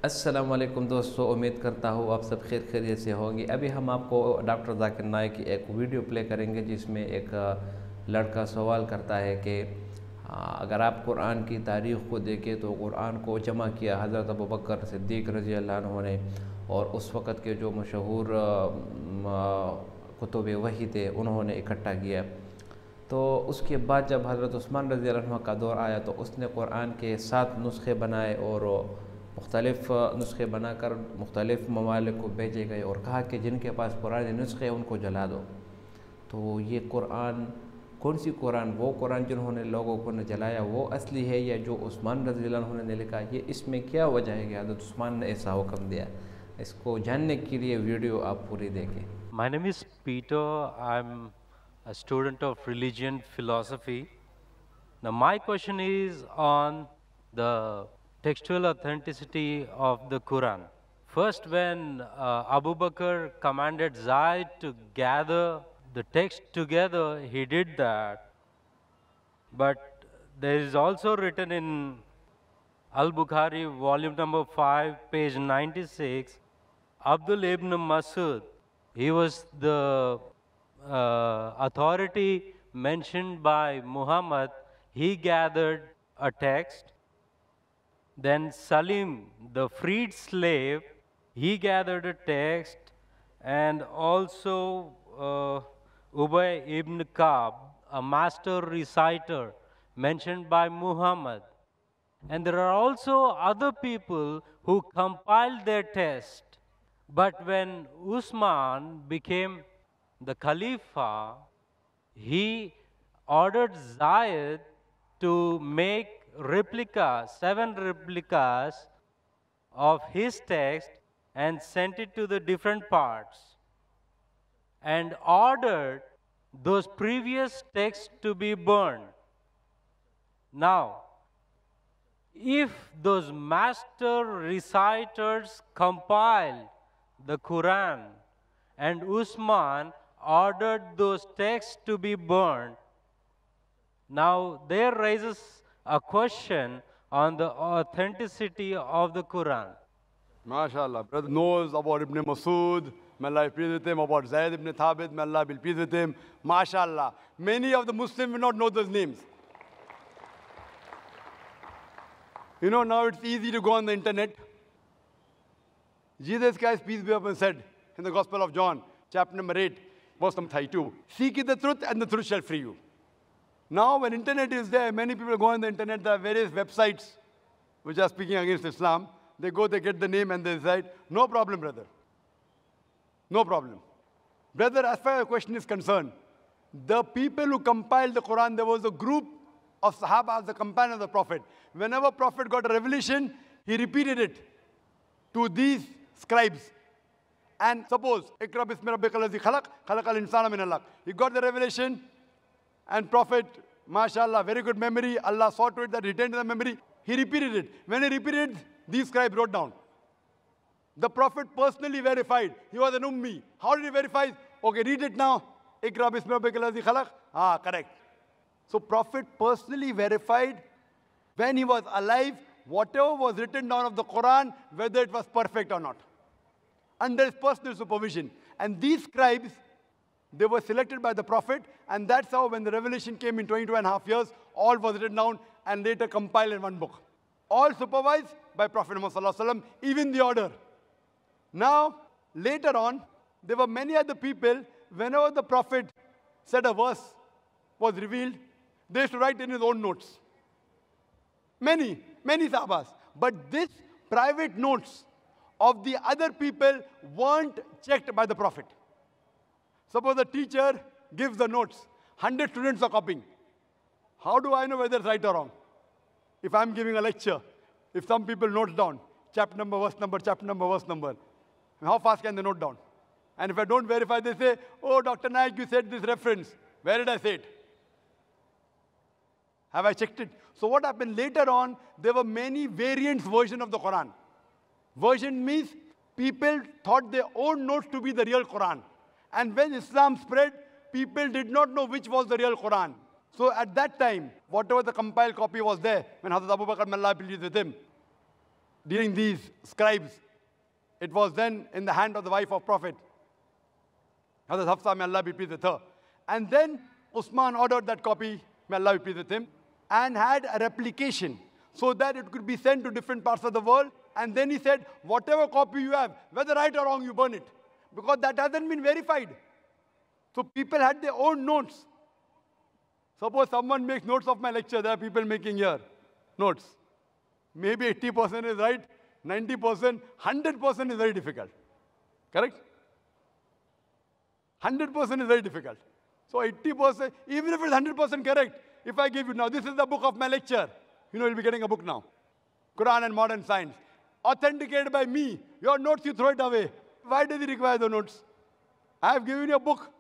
अस्सलामुअलैकुम दोस्तों, उम्मीद करता हूँ आप सब खैरियत से होंगे। अभी हम आपको डॉक्टर जाकिर नाइक की एक वीडियो प्ले करेंगे जिसमें एक लड़का सवाल करता है कि अगर आप कुरान की तारीख़ को देखें तो कुरान को जमा किया हज़रत अबू बकर सिद्दीक़ रज़ी अल्लाह अन्हु ने, और उस वक़्त के जो मशहूर कुतुब वही थे उन्होंने इकट्ठा किया। तो उसके बाद जब हज़रत उस्मान रज़ी अल्लाह अन्हु का दौर आया तो उसने कुरान के 7 नुस्खे बनाए और मुख्तलिफ़ नुस्खे बनाकर मुख्तलिफ़ ममालिक को भेजे गए और कहा कि जिनके पास पुराने नुस्खे हैं उनको जला दो। तो ये कुरान कौन सी कुरान, वो कुरान जिन्होंने लोगों को न जलाया वो असली है या जो उस्मान रज़ी अल्लाह अन्हु ने लिखा? ये इसमें क्या वजह है कि हज़रत उस्मान ने ऐसा हुक्म दिया? इसको जानने के लिए वीडियो आप पूरी देखें। My name is Peter. I'm a student of religion philosophy. Now, my question is on the textual authenticity of the Quran. First, when Abu Bakr commanded Zaid to gather the text together, he did that. But there is also written in Al-Bukhari, volume number 5, page 96, Abdul ibn Masud, he was the authority mentioned by Muhammad. He gathered a text. Then Salim, the freed slave, he gathered a text. And also Ubay ibn Ka'b, a master reciter mentioned by Muhammad. And there are also other people who compiled their text. But when Usman became the Khalifa, he ordered Zayed to make replicas, 7 replicas of his text and sent it to the different parts and ordered those previous texts to be burned. Now, if those master reciters compiled the Quran and Usman ordered those texts to be burned, now there raises a question on the authenticity of the Quran. MashaAllah, brother knows about Ibn Masud, may Allah be pleased with him, about Zayd ibn Thabit, may Allah be pleased with him. MashaAllah. Many of the Muslims will not know those names. You know, now it's easy to go on the internet. Jesus Christ, peace be upon him, said in the Gospel of John, chapter number 8, verse number 32, seek ye the truth and the truth shall free you. Now, when internet is there, many people go on the internet, there are various websites which are speaking against Islam. They go, they get the name and they decide, no problem, brother. No problem. Brother, as far as the question is concerned, the people who compiled the Quran, there was a group of Sahaba, the companion of the Prophet. Whenever Prophet got a revelation, he repeated it to these scribes. And suppose, Ikra bismi rabbika allazi khalaq, khalaqal insana min alaq. He got the revelation, and Prophet, mashallah, very good memory, Allah saw to it that he retained the memory. He repeated it. When he repeated, these scribes wrote down. The Prophet personally verified. He was an ummi. How did he verify? Okay, read it now. Ikra bismi rabbika allazi khalaq. Ah, correct. So Prophet personally verified when he was alive, whatever was written down of the Quran, whether it was perfect or not, under his personal supervision. And these scribes, they were selected by the Prophet, and that's how when the revelation came in 22.5 years, all was written down and later compiled in one book. All supervised by Prophet Muhammad, even the order. Now, later on, there were many other people, whenever the Prophet said a verse was revealed, they used to write in his own notes. Many sahabas. But this private notes of the other people weren't checked by the Prophet. Suppose the teacher gives the notes. 100 students are copying. How do I know whether it's right or wrong? If I'm giving a lecture, if some people note down, chapter number, verse number, chapter number, verse number, how fast can they note down? And if I don't verify, they say, oh, Dr. Naik, you said this reference. Where did I say it? Have I checked it? So what happened later on, there were many variants version of the Quran. Version means people thought their own notes to be the real Quran. And when Islam spread, people did not know which was the real Quran. So at that time, whatever the compiled copy was there, when Hazrat Abu Bakr, may Allah be pleased with him, during these scribes, it was then in the hand of the wife of Prophet, Hazrat Hafsa, may Allah be pleased with her. And then Usman ordered that copy, may Allah be pleased with him, and had a replication so that it could be sent to different parts of the world. And then he said, whatever copy you have, whether right or wrong, you burn it. Because that hasn't been verified. So people had their own notes. Suppose someone makes notes of my lecture, there are people making here notes. Maybe 80% is right, 90%, 100% is very difficult. Correct? 100% is very difficult. So 80%, even if it's 100% correct, if I give you now, this is the book of my lecture, you know, you'll be getting a book now. Quran and Modern Science. Authenticated by me. Your notes, you throw it away. Why does he require the notes? I have given you a book.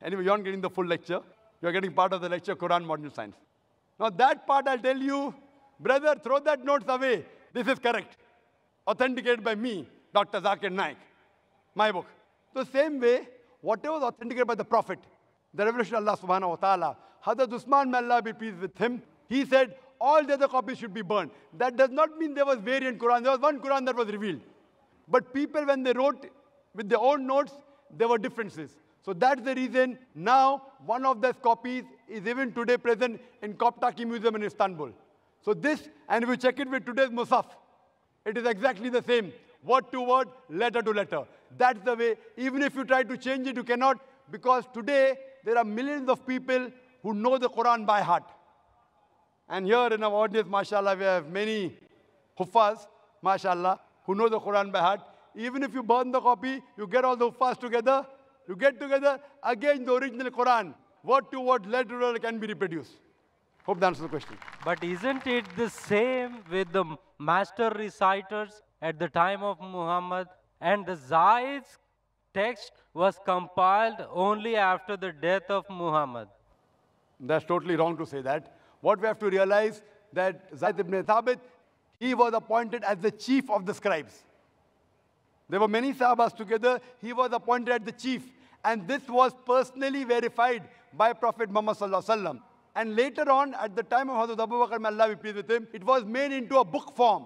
Anyway, you aren't getting the full lecture. You're getting part of the lecture, Quran, Modern Science. Now that part I'll tell you, brother, throw that notes away. This is correct. Authenticated by me, Dr. Zakir Naik. My book. So same way, whatever was authenticated by the Prophet, the revelation of Allah subhanahu wa ta'ala, Hazrat Usman, may Allah be pleased with him, he said, all the other copies should be burned. That does not mean there was variant Quran. There was one Quran that was revealed. But people, when they wrote with their own notes, there were differences. So that's the reason now one of those copies is even today present in Koptaki Museum in Istanbul. So this, and if you check it with today's Musaf, it is exactly the same. Word to word, letter to letter. That's the way. Even if you try to change it, you cannot, because today there are millions of people who know the Quran by heart. And here in our audience, mashallah, we have many huffaz, mashallah, who know the Quran by heart. Even if you burn the copy, you get all the huffaz together, you get together, again the original Quran, word to word, letter to letter can be reproduced. Hope that answers the question. But isn't it the same with the master reciters at the time of Muhammad? And the Zaid's text was compiled only after the death of Muhammad. That's totally wrong to say that. What we have to realize that Zaid ibn Thabit, he was appointed as the chief of the scribes. There were many Sahabas together. He was appointed as the chief. And this was personally verified by Prophet Muhammad sallallahu alaihi wasallam. And later on, at the time of Hazrat Abu Bakr, may Allah be pleased with him, it was made into a book form.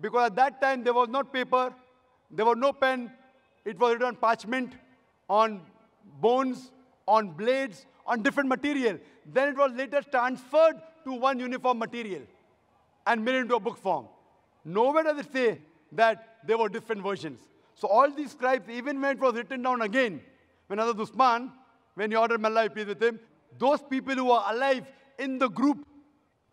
Because at that time, there was not paper, there was no pen. It was written on parchment, on bones, on blades, on different material. Then it was later transferred to one uniform material and made into a book form. Nowhere does it say that there were different versions. So all these scribes, even when it was written down again, when Hazrat Usman, when he ordered, may Allah be pleased with him, those people who were alive in the group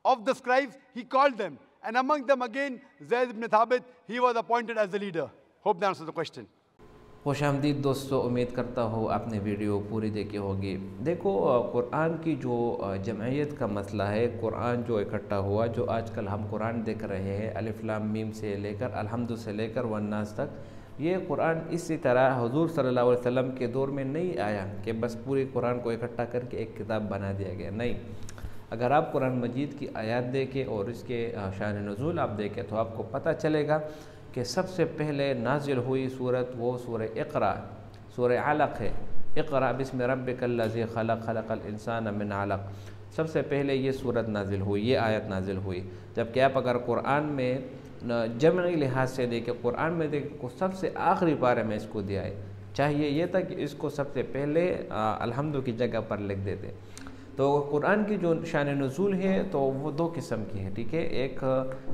of the scribes, he called them. And among them again, Zayd ibn Thabit, he was appointed as the leader. Hope that answers the question. खुशामदीद दोस्तों, उम्मीद करता हूँ आपने video पूरी देखी होगी। देखो, कुरान की जो जमयीत का मसला है, कुरान जो इकट्ठा हुआ, जो आजकल हम कुरान देख रहे हैं, अलिफ लाम मीम से लेकर अलहम्दु से लेकर वन्नास तक, ये कुरान इसी तरह हुजूर सल्लल्लाहु अलैहि वसल्लम के दौर में नहीं आया कि बस पूरे कुरान को इकट्ठा करके एक किताब बना दिया गया। नहीं, अगर आप कुरान मजीद की आयत देखें और इसके शान नुज़ूल आप देखें तो आपको पता चलेगा कि सबसे पहले नाजिल हुई सूरत वो सूरह इक़रा, सूरह अलक़ है। इक़रा बिस्मि रब्बिकल्लज़ी खलक़, खलक़ल इंसान मिन अलक़। सबसे पहले ये सूरत नाजिल हुई, ये आयत नाजिल हुई। जबकि आप अगर कुरान में जमई लिहाज से देखें, कुरान में देखें को सबसे आखिरी पारे में इसको दिया है। चाहिए ये था कि इसको सबसे पहले अलहम्दु की जगह पर लिख देते। तो कुरान की जो शान नुज़ूल है तो वो दो किस्म की है, ठीक है। एक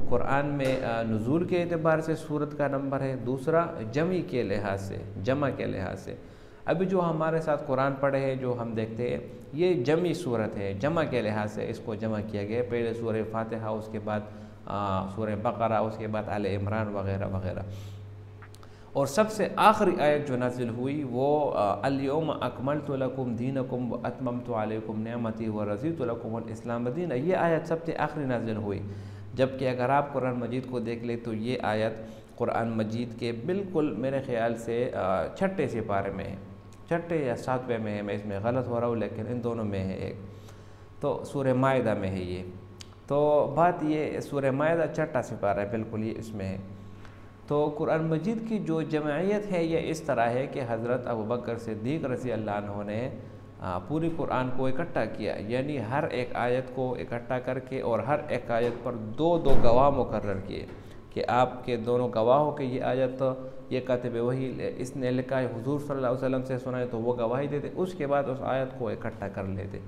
कुरान में नुज़ूल के एतबार से सूरत का नंबर है, दूसरा जमी के लिहाज से, जमा के लिहाज से। अभी जो हमारे साथ कुरान पढ़े हैं, जो हम देखते हैं, ये जमी सूरत है, जमा के लिहाज से इसको जमा किया गया। पहले सूरह फातिहा, उसके बाद सूरह बकरा, उसके बाद आले इमरान वगैरह वगैरह। और सबसे आखिरी आयत जो नाजिल हुई वो अल-यौम अकमलतु लकुम दीनकुम व अतममतु अलैकुम निअमती व रज़ीतु लकुमुल इस्लाम दीन। ये आयत सबसे आखिरी नाजिल हुई। जबकि अगर आप कुरान मजीद को देख ले तो ये आयत कुरान मजीद के बिल्कुल मेरे ख़्याल से छठे सिपारे में है, छठे या सातवें में है। मैं इसमें गलत हो रहा हूँ लेकिन इन दोनों में है एक। तो सूरह माइदा में है ये। तो बात ये, सूरह माइदा छठा सिपारा है, बिल्कुल ये इसमें है। तो कुरान मजीद की जो जमयीत है ये इस तरह है कि हज़रत अबू बकर सिद्दीक़ रज़ी अल्लाह अन्हु ने पूरी कुरान को इकट्ठा किया, यानी हर एक आयत को इकट्ठा करके और हर एक आयत पर दो दो गवाह मुकर्रर किए। कि आपके दोनों गवाह हो कि ये आयत ये कातिब वही इसने लिखा है, हुजूर सल्लल्लाहु अलैहि वसल्लम से सुना है, तो वो गवाही देते, उसके बाद उस आयत को इकट्ठा कर लेते।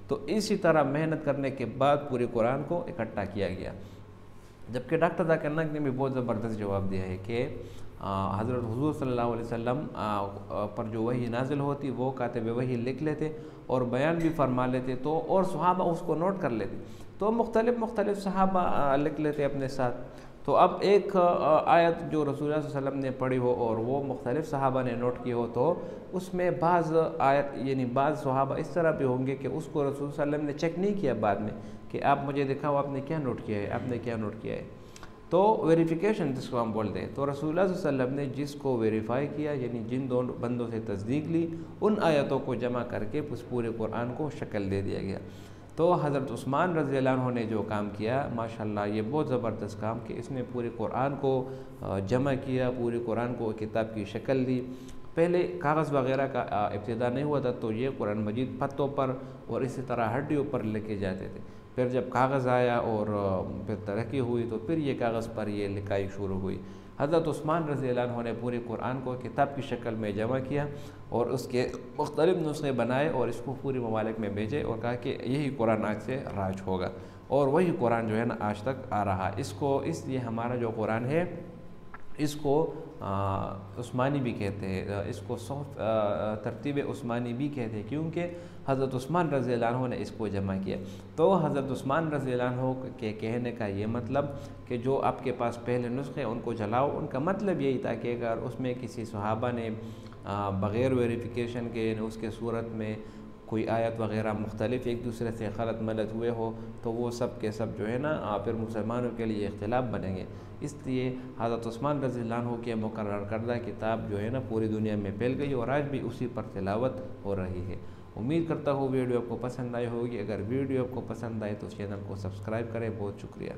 तो इसी तरह मेहनत करने के बाद पूरे कुरान को इकट्ठा किया गया। जबकि डॉक्टर जाकिर नाइक ने भी बहुत ज़बरदस्त जवाब दिया है कि हज़रत हुज़ूर सल्लल्लाहु अलैहि वसल्लम पर जो वही नाजिल होती वो कातिब वही लिख लेते और बयान भी फरमा लेते, तो और सहाबा उसको नोट कर लेते, तो मुख्तलिफ सहाबा लिख लेते अपने साथ। तो अब एक आयत जो रसूल सल्लल्लाहु अलैहि वसल्लम ने पढ़ी हो और वो मुख्तलिफ सहाबा ने नोट की हो, तो उसमें बाज़ आयत यानी बाज़ सहाबा इस तरह भी होंगे कि उसको रसूल सल्लल्लाहु अलैहि वसल्लम ने चेक नहीं किया बाद में कि आप मुझे दिखाओ आपने क्या नोट किया है, आपने क्या नोट किया है। तो वेरिफिकेशन जिसको हम बोलते हैं, तो रसूल सल्लल्लाहु अलैहि वसल्लम ने जिसको वेरीफाई किया यानी जिन दोनों बंदों से तस्दीक ली, उन आयतों को जमा करके उस पूरे कुरान को शक्ल दे दिया गया। तो हज़रत उस्मान रज़ियल्लाहु अन्हु ने जो काम किया माशाल्लाह ये बहुत ज़बरदस्त काम कि इसने पूरे कुरान को जमा किया, पूरे कुरान को किताब की शक्ल दी। पहले कागज़ वगैरह का इब्तिदा नहीं हुआ था, तो ये कुरान मजीद पत्तों पर और इसी तरह हड्डियों पर लेके जाते थे। फिर जब कागज़ आया और फिर तरक्की हुई तो फिर ये कागज़ पर ये लिखाई शुरू हुई। हज़रत उस्मान रज़ियल्लाहु अन्हु ने पूरे कुरान को किताब की शक्ल में जमा किया और उसके मुख्तलिफ़ नुस्खे बनाए और इसको पूरे ममालिक में भेजे और कहा कि यही कुरान आज से राज होगा, और वही कुरान जो है ना आज तक आ रहा। इसको इसलिए हमारा जो कुरान है इसको उस्मानी भी कहते हैं, इसको तरतीब उस्मानी भी कहते हैं, क्योंकि हज़रत उस्मान रज़ियल्लाहु अन्हु ने इसको जमा किया। तो हज़रत उस्मान रज़ियल्लाहु अन्हु के कहने का ये मतलब कि जो आपके पास पहले नुस्खे उनको जलाओ, उनका मतलब यही था कि अगर उसमें किसी सहाबा ने बग़ैर वेरिफिकेशन के उसके सूरत में कोई आयत वगैरह मुख्तलिफ एक दूसरे से गलत मलत हुए हो, तो वो सब के सब जो है ना फिर मुसलमानों के लिए इख्तिलाफ बनेंगे। इसलिए हज़रत उस्मान रज़ियल्लाहु अन्हु के मुकर्रर करदा किताब जो है ना पूरी दुनिया में फैल गई और आज भी उसी पर तिलावत हो रही है। उम्मीद करता हूँ वीडियो आपको पसंद आई होगी। अगर वीडियो आपको पसंद आए तो चैनल को सब्सक्राइब करें। बहुत शुक्रिया।